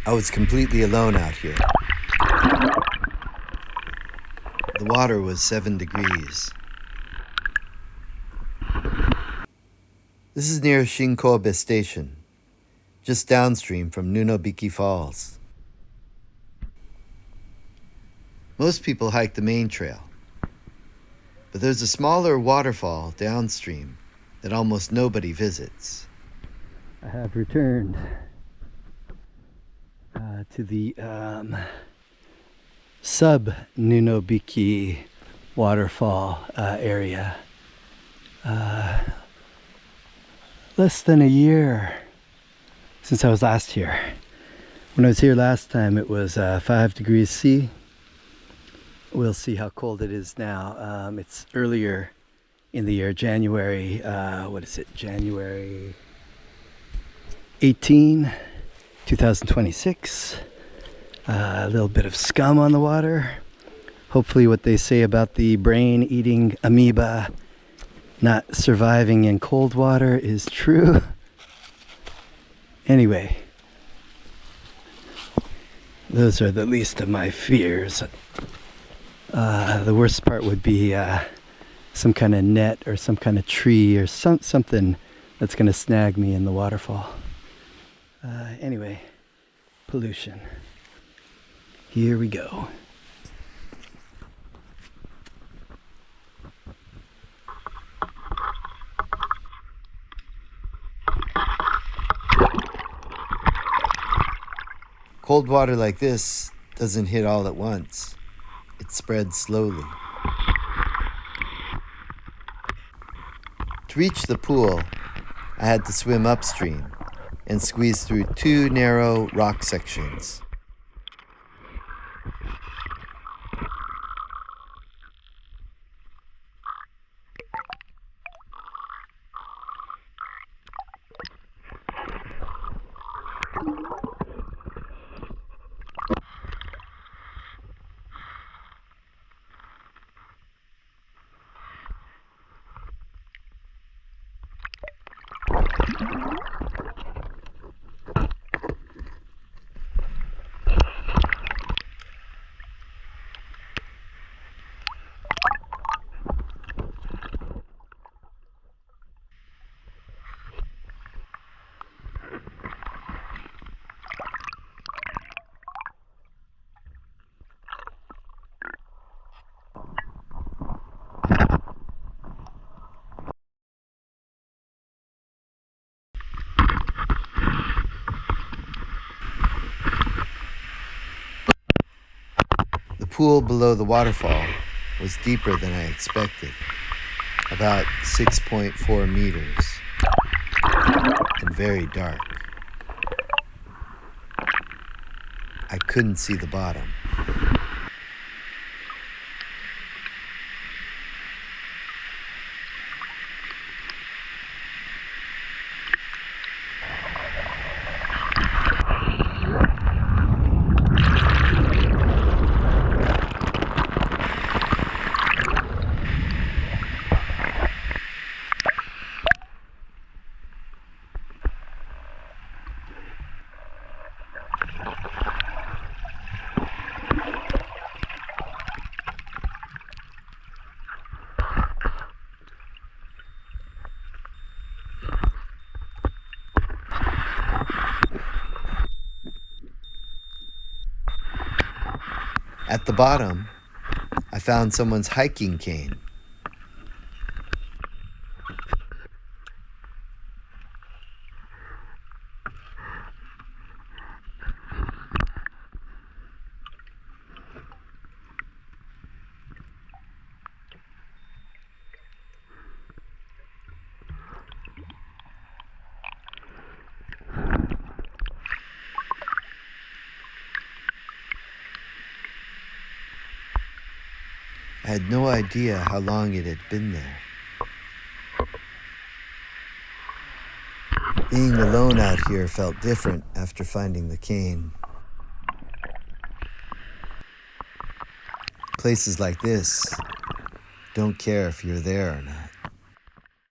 I was completely alone out here. The water was 7 degrees. This is near Shinkobe Station, just downstream from Nunobiki Falls. Most people hike the main trail, but there's a smaller waterfall downstream that almost nobody visits. I have returned to the sub-Nunobiki waterfall area. Less than a year since I was last here. When I was here last time it was 5 degrees C. We'll see how cold it is now. It's earlier in the year, January, January 18, 2026. A little bit of scum on the water. Hopefully what they say about the brain-eating amoeba not surviving in cold water is true. Anyway, those are the least of my fears. The worst part would be some kind of net or some kind of tree or something that's going to snag me in the waterfall. Anyway, pollution. Here we go. Cold water like this doesn't hit all at once. It spreads slowly. To reach the pool, I had to swim upstream and squeeze through 2 narrow rock sections. The pool below the waterfall was deeper than I expected, about 6.4 meters, and very dark. I couldn't see the bottom. At the bottom, I found someone's hiking cane. I had no idea how long it had been there. Being alone out here felt different after finding the cane. Places like this don't care if you're there or not.